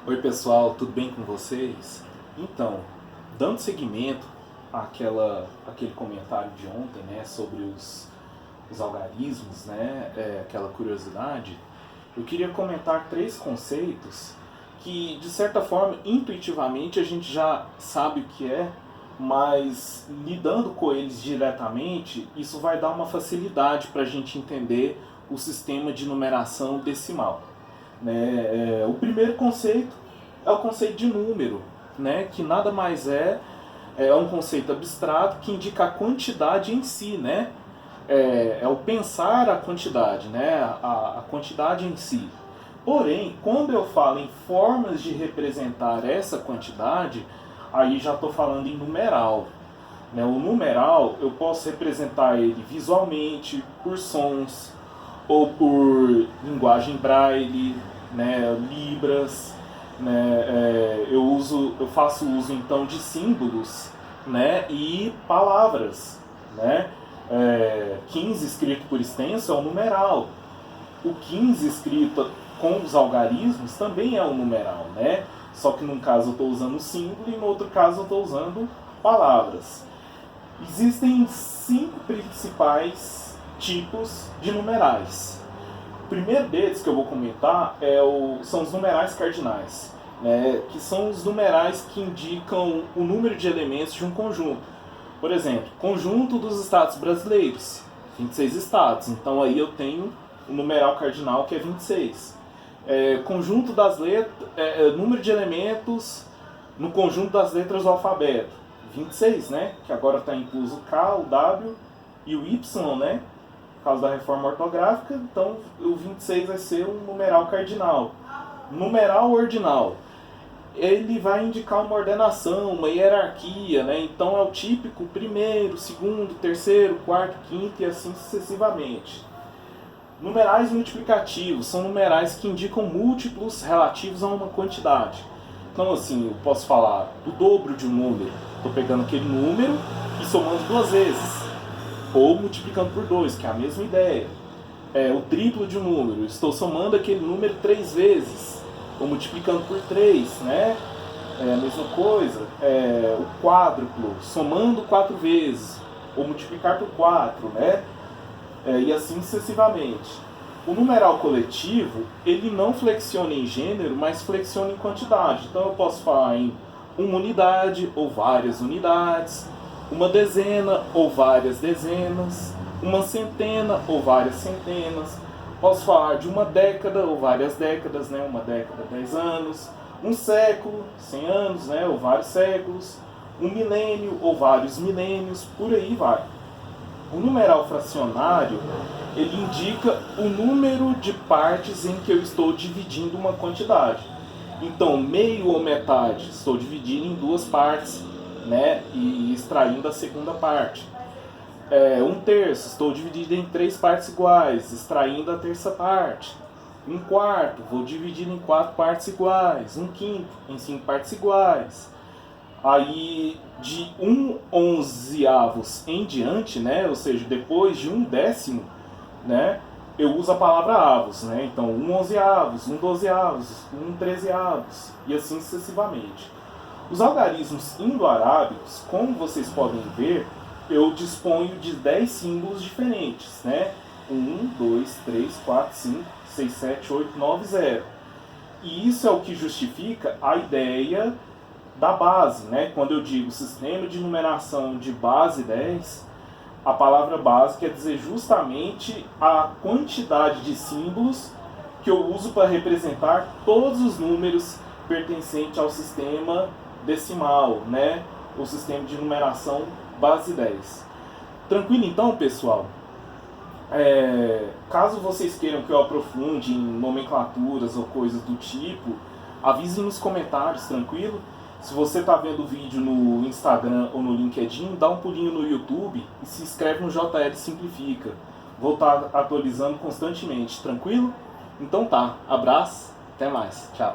Oi pessoal, tudo bem com vocês? Então, dando seguimento àquele comentário de ontem, né, sobre os algarismos, né, aquela curiosidade, eu queria comentar três conceitos que, de certa forma, intuitivamente a gente já sabe o que é, mas lidando com eles diretamente, isso vai dar uma facilidade para a gente entender o sistema de numeração decimal. Né? O primeiro conceito é o conceito de número, né? Que nada mais é um conceito abstrato que indica a quantidade em si, né? É o pensar a quantidade, né? A quantidade em si. Porém, quando eu falo em formas de representar essa quantidade, aí já estou falando em numeral. Né? O numeral eu posso representar ele visualmente, por sons, ou por linguagem braille, né, libras, né, eu faço uso então de símbolos, né, e palavras, né. 15 escrito por extenso é um numeral. O 15 escrito com os algarismos também é um numeral, né? Só que num caso eu estou usando símbolo e no outro caso eu estou usando palavras. Existem 5 principais tipos de numerais. O primeiro deles que eu vou comentar são os numerais cardinais, né, que são os numerais que indicam o número de elementos de um conjunto. Por exemplo, conjunto dos estados brasileiros, 26 estados, então aí eu tenho o numeral cardinal que é 26. Conjunto das letras, número de elementos no conjunto das letras do alfabeto, 26, né? Que agora está incluso o K, o W e o Y, né? Por causa da reforma ortográfica, então o 26 vai ser um numeral cardinal. Numeral ordinal, ele vai indicar uma ordenação, uma hierarquia, né? Então é o típico primeiro, segundo, terceiro, quarto, quinto e assim sucessivamente. Numerais multiplicativos são numerais que indicam múltiplos relativos a uma quantidade. Então, assim, eu posso falar do dobro de um número. Estou pegando aquele número e somando duas vezes. Ou multiplicando por 2, que é a mesma ideia. O triplo de um número. Estou somando aquele número 3 vezes. Ou multiplicando por 3, né? É a mesma coisa. O quádruplo, somando 4 vezes. Ou multiplicar por 4, né? E assim sucessivamente. O numeral coletivo, ele não flexiona em gênero, mas flexiona em quantidade. Então eu posso falar em uma unidade ou várias unidades, uma dezena ou várias dezenas, uma centena ou várias centenas. Posso falar de uma década ou várias décadas, né? Uma década, 10 anos, um século, 100 anos, né? Ou vários séculos, um milênio ou vários milênios, por aí vai. O numeral fracionário, ele indica o número de partes em que eu estou dividindo uma quantidade. Então, meio ou metade, estou dividindo em duas partes, né, e extraindo a segunda parte. Um terço, estou dividindo em 3 partes iguais, extraindo a terça parte. Um quarto, vou dividir em 4 partes iguais. Um quinto, em 5 partes iguais. Aí de 1/11 em diante, né, ou seja, depois de 1/10, né, eu uso a palavra avos, né, então 1/11, 1/12, 1/13 e assim sucessivamente. Os algarismos indo-arábicos, como vocês podem ver, eu disponho de 10 símbolos diferentes, né, 1, 2, 3, 4, 5, 6, 7, 8, 9, 0. E isso é o que justifica a ideia da base, né? Quando eu digo sistema de numeração de base 10, a palavra base quer dizer justamente a quantidade de símbolos que eu uso para representar todos os números pertencentes ao sistema decimal, né? O sistema de numeração base 10. Tranquilo então, pessoal? Caso vocês queiram que eu aprofunde em nomenclaturas ou coisas do tipo, avisem nos comentários, tranquilo? Se você está vendo o vídeo no Instagram ou no LinkedIn, dá um pulinho no YouTube e se inscreve no JL Simplifica. Vou estar atualizando constantemente, tranquilo? Então tá, abraço, até mais, tchau.